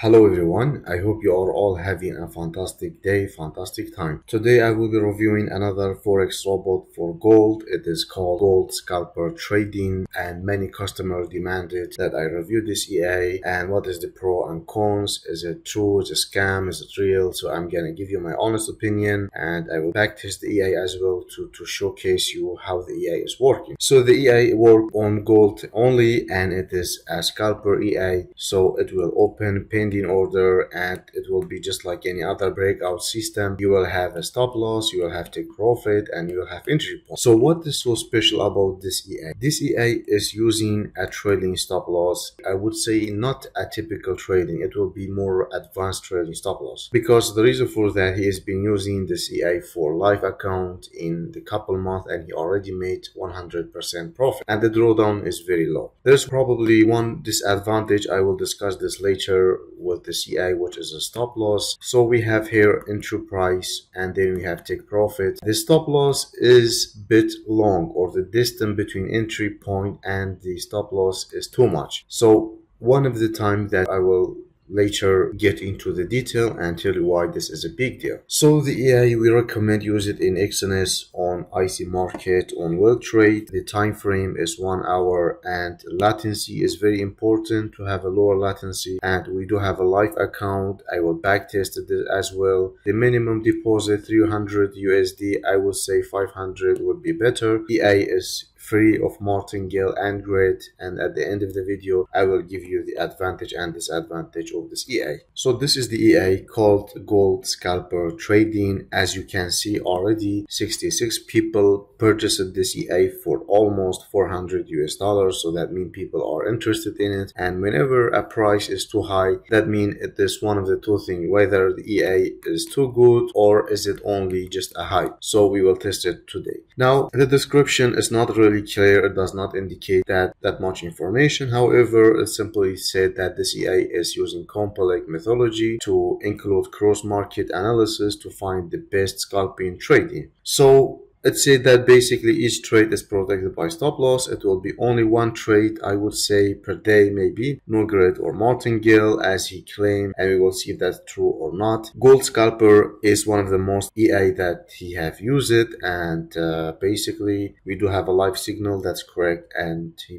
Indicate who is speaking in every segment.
Speaker 1: Hello everyone, I hope you are all having a fantastic day, fantastic time. Today I will be reviewing another Forex robot for gold. It is called Gold Scalper Trading and many customers demanded that I review this EA and what is the pro and cons. Is it true, is it a scam, is it real? So I'm gonna give you my honest opinion and I will backtest the EA as well to showcase you how the EA is working. So the EA work on gold only and it is a scalper EA, so it will open pending order and it will be just like any other breakout system. You will have a stop loss, you will have take profit, and you will have entry point. So what is so special about this EA? This EA is using a trailing stop loss. I would say not a typical trading, it will be more advanced trailing stop loss, because the reason for that, he has been using this EA for live account in the couple months and he already made 100% profit and the drawdown is very low. There's probably one disadvantage, I will discuss this later with the CI, which is a stop loss. So we have here entry price and then we have take profit. The stop loss is bit long, or the distance between entry point and the stop loss is too much. So one of the time that I will later get into the detail and tell you why this is a big deal. So the EA, we recommend use it in Exness, on IC market, on World Trade. The time frame is 1 hour and latency is very important to have a lower latency, and we do have a live account. I will backtest it as well. The minimum deposit 300 USD, I would say 500 would be better. EA is free of martingale and grid, and at the end of the video I will give you the advantage and disadvantage of this EA. So this is the EA called Gold Scalper Trading. As you can see, already 66 people purchased this EA for almost 400 US dollars, so that means people are interested in it. And whenever a price is too high, that means it is one of the two things, whether the EA is too good or is it only just a hype. So we will test it today. Now the description is not really clear, it does not indicate that much information. However, it simply said that this EA is using complex methodology to include cross-market analysis to find the best scalping trading. So it said that basically each trade is protected by stop loss. It will be only one trade, I would say, per day, maybe no grid or martingale as he claimed, and we will see if that's true or not. Gold Scalper is one of the most EA that he have used it, and basically we do have a live signal, that's correct, and he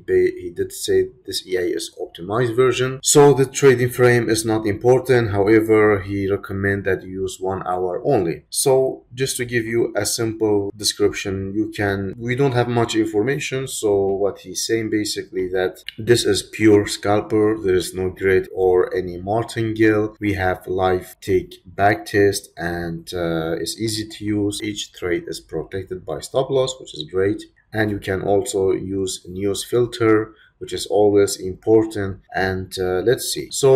Speaker 1: did say this EA is optimized version. So the trading frame is not important. However, he recommend that you use 1 hour only. So just to give you a simple description, we don't have much information. So what he's saying basically that this is pure scalper, there is no grid or any martingale. We have live take back test and it's easy to use. Each trade is protected by stop loss, which is great, and you can also use news filter, which is always important. And let's see. So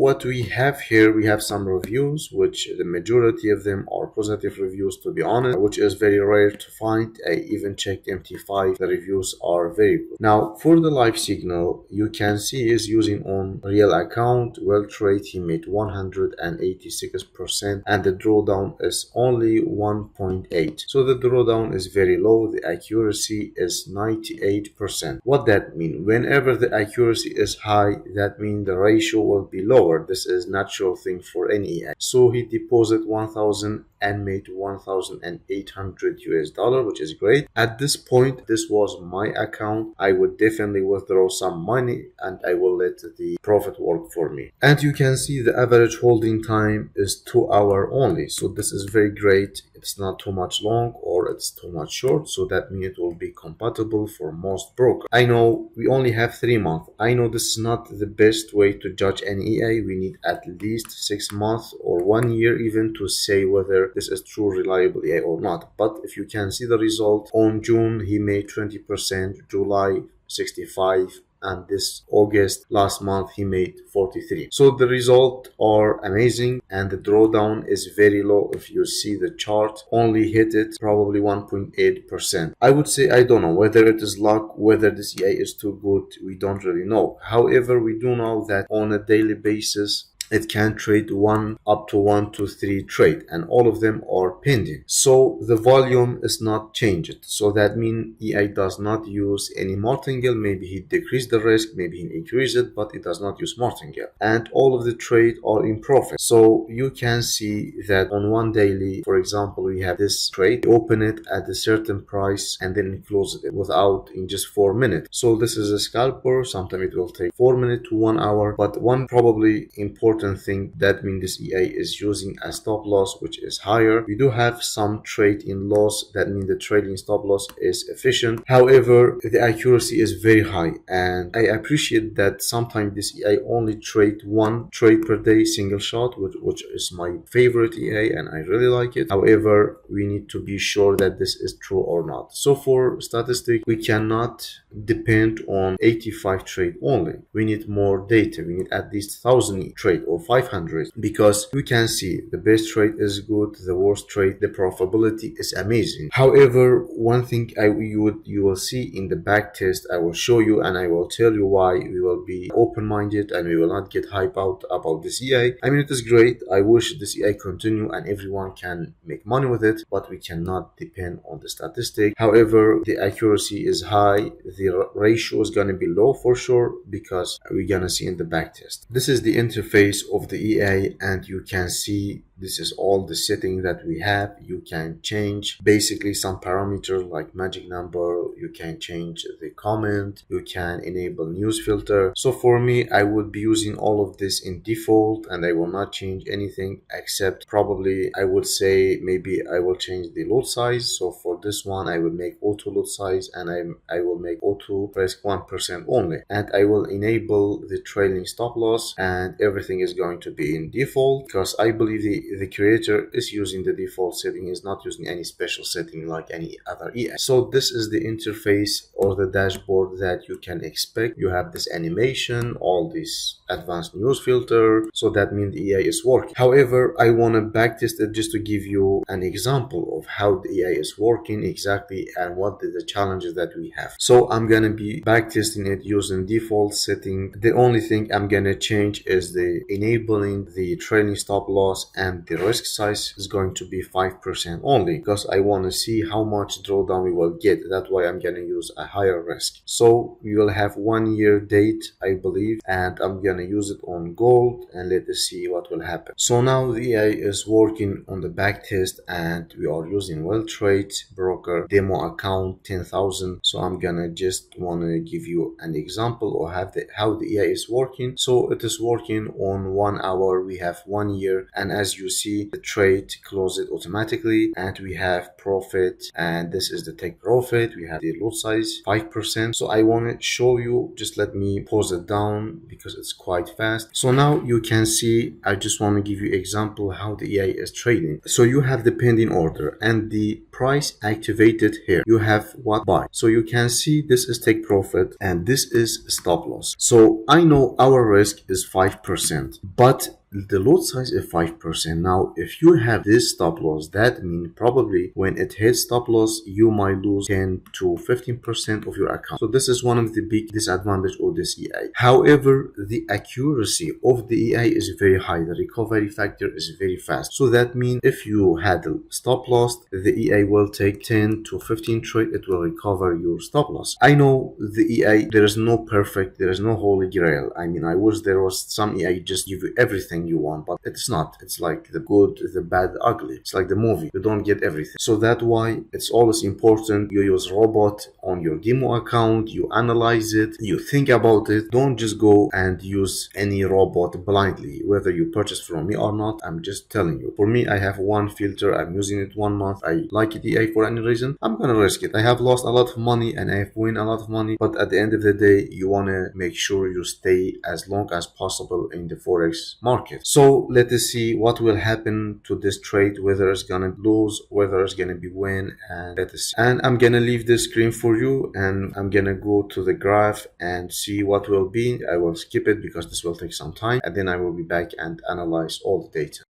Speaker 1: what we have here, we have some reviews, which the majority of them are positive reviews, to be honest, which is very rare to find. I even checked MT5, the reviews are very good. Now for the live signal, you can see is using on real account, World Trade, he made 186% and the drawdown is only 1.8. So the drawdown is very low, the accuracy is 98%. What that mean? Whenever the accuracy is high, that means the ratio will be lower. This is natural thing for any EA. So he deposited 1,000 and made 1,800 US dollar, which is great. At this point, this was my account. I would definitely withdraw some money and I will let the profit work for me. And you can see the average holding time is 2 hours only. So this is very great. It's not too much long or it's too much short. So that means it will be compatible for most brokers. I know we only have 3 months. I know this is not the best way to judge an EA. We need at least 6 months or 1 year even to say whether this is true reliable EA or not. But if you can see the result, on June he made 20%, July 65%, and this August last month he made 43. So the results are amazing and the drawdown is very low. If you see the chart, only hit it probably 1.8%. I would say, I don't know whether it is luck, whether this EA is too good, we don't really know. However, we do know that on a daily basis it can trade one up to 1 to 3 trade, and all of them are pending. So the volume is not changed. So that means EA does not use any martingale. Maybe he decreased the risk, maybe he increased it, but it does not use martingale. And all of the trade are in profit. So you can see that on one daily, for example, we have this trade, open it at a certain price and then close it without in just 4 minutes. So this is a scalper. Sometimes it will take 4 minutes to 1 hour. But one probably important thing, that means this EA is using a stop loss which is higher. We do have some trade in loss. That means the trading stop loss is efficient. However, the accuracy is very high, and I appreciate that sometimes this EA only trade one trade per day, single shot, which is my favorite EA and I really like it. However, we need to be sure that this is true or not. So for statistics, we cannot depend on 85 trade only. We need more data. We need at least 1,000 trade or 500, because you can see the best trade is good, the worst trade, the profitability is amazing. However, one thing you will see in the back test, I will show you and I will tell you why we will be open-minded and we will not get hype out about this EA. I mean, it is great. I wish this EA continue and everyone can make money with it, but we cannot depend on the statistic. However, the accuracy is high. The ratio is going to be low for sure, because we're going to see in the back test. This is the interface of the EA, and you can see this is all the setting that we have. You can change basically some parameter like magic number. You can change the comment. You can enable news filter. So for me, I would be using all of this in default, and I will not change anything except probably I would say maybe I will change the load size. So for this one, I will make auto load size, and I will make auto risk 1% only, and I will enable the trailing stop loss, and everything is going to be in default, because I believe the creator is using the default setting, is not using any special setting like any other EA. So this is the interface or the dashboard that you can expect. You have this animation, all this advanced news filter, so that means the EA is working. However, I want to backtest it just to give you an example of how the EA is working exactly and what are the challenges that we have. So I'm gonna be backtesting it using default setting. The only thing I'm gonna change is the enabling the trailing stop loss, and the risk size is going to be 5% only, because I want to see how much drawdown we will get. That's why I'm gonna use a higher risk. So we will have 1 year date, I believe, and I'm gonna use it on gold, and let us see what will happen. So now the EA is working on the back test, and we are using well trade broker demo account 10,000. So I'm gonna just want to give you an example of how the EA is working. So it is working on 1 hour. We have 1 year, and as you see, the trade closes automatically, and we have profit, and this is the take profit. We have the lot size 5%. So I want to show you, just let me pause it down because it's quite fast. So now you can see, I just want to give you example how the EA is trading. So you have the pending order and the price activated here. You have what buy. So you can see this is take profit and this is stop loss. So I know our risk is 5%, but the lot size is 5%. Now, if you have this stop loss, that means probably when it hits stop loss, you might lose 10 to 15% of your account. So this is one of the big disadvantage of this EA. However, the accuracy of the EA is very high. The recovery factor is very fast. So that means if you had a stop loss, the EA will take 10 to 15 trade. It will recover your stop loss. I know the EA, there is no perfect, there is no holy grail. I mean, I wish there was some EA just give you everything you want, but it's not. It's like the good, the bad, the ugly. It's like the movie. You don't get everything. So that's why it's always important you use robot on your demo account, you analyze it, you think about it. Don't just go and use any robot blindly, whether you purchase from me or not. I'm just telling you. For me, I have one filter. I'm using it 1 month. I like it EA for any reason. I'm gonna risk it. I have lost a lot of money and I have won a lot of money, but at the end of the day, you wanna make sure you stay as long as possible in the Forex market. So let us see what will happen to this trade, whether it's gonna lose, whether it's gonna be win, and let us see. And I'm gonna leave this screen for you, and I'm gonna go to the graph and see what will be. I will skip it because this will take some time, and then I will be back and analyze all the data.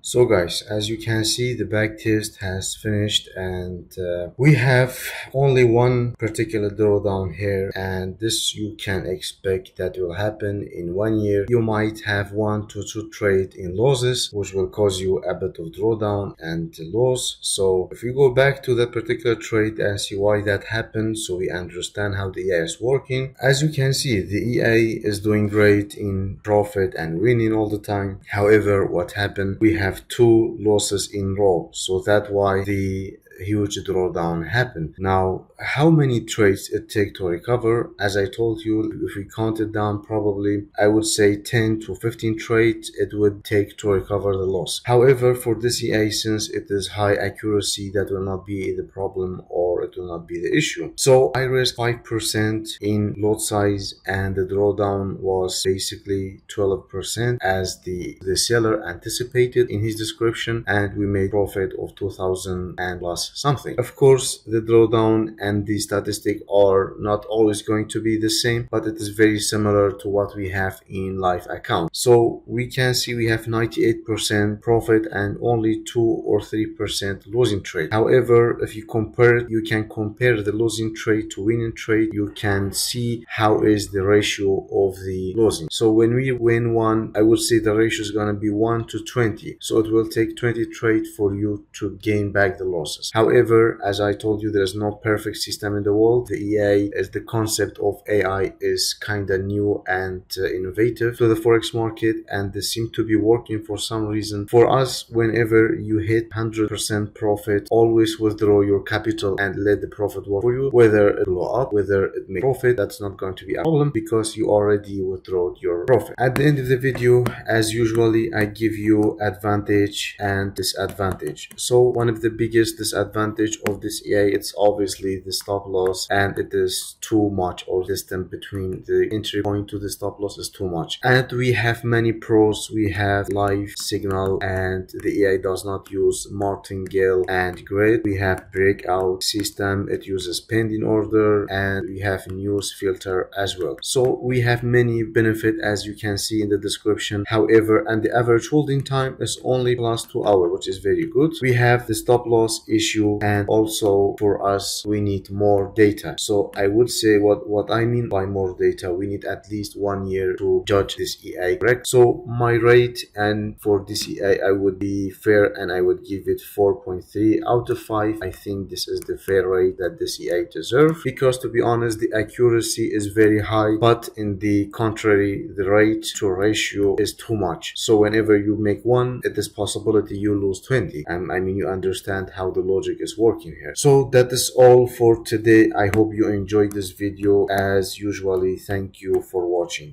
Speaker 1: So guys, as you can see, the back test has finished, and we have only one particular drawdown here, and this you can expect that will happen in 1 year. You might have 1 to 2 trade in losses, which will cause you a bit of drawdown and loss. So if we go back to that particular trade and see why that happened, so we understand how the EA is working. As you can see, the EA is doing great in profit and winning all the time. However, what happened, we have 2 losses in row, so that's why the huge drawdown happened. Now, how many trades it take to recover? As I told you, if we count it down, probably I would say 10 to 15 trades it would take to recover the loss. However, for this EA, since it is high accuracy, that will not be the problem, or it will not be the issue. So I risked 5% in lot size, and the drawdown was basically 12% as the seller anticipated in his description, and we made profit of 2000 and plus something. Of course, the drawdown and the statistic are not always going to be the same, but it is very similar to what we have in live account. So we can see we have 98% profit and only 2 or 3% losing trade. However, if you compare it, you can compare the losing trade to winning trade. You can see how is the ratio of the losing. So when we win one, I would say the ratio is going to be 1 to 20. So it will take 20 trade for you to gain back the losses. However, as I told you, there is no perfect system in the world. The EA is the concept of AI is kind of new and innovative to the forex market, and they seem to be working for some reason. For us, whenever you hit 100% profit, always withdraw your capital and let the profit work for you. Whether it blow up, whether it make profit, that's not going to be a problem because you already withdrew your profit. At the end of the video, as usually, I give you advantage and disadvantage. So one of the biggest disadvantage of this EA, it's obviously the stop loss, and it is too much, or distance between the entry point to the stop loss is too much. And we have many pros. We have live signal, and the EA does not use martingale and grid. We have breakout system, it uses pending order, and we have news filter as well. So we have many benefit, as you can see in the description. However, and the average holding time is only plus 2 hours, which is very good. We have the stop loss issue, and also for us we need more data. So I would say what I mean by more data, we need at least 1 year to judge this EA, correct? So my rate and for this EA, I would be fair and I would give it 4.3 out of 5. I think this is the fair rate that this EA deserves, because to be honest, the accuracy is very high, but in the contrary, the rate to ratio is too much. So whenever you make one, it is possibility you lose 20. I mean, you understand how the logic is working here. So that is all for today. I hope you enjoyed this video. As usually, thank you for watching.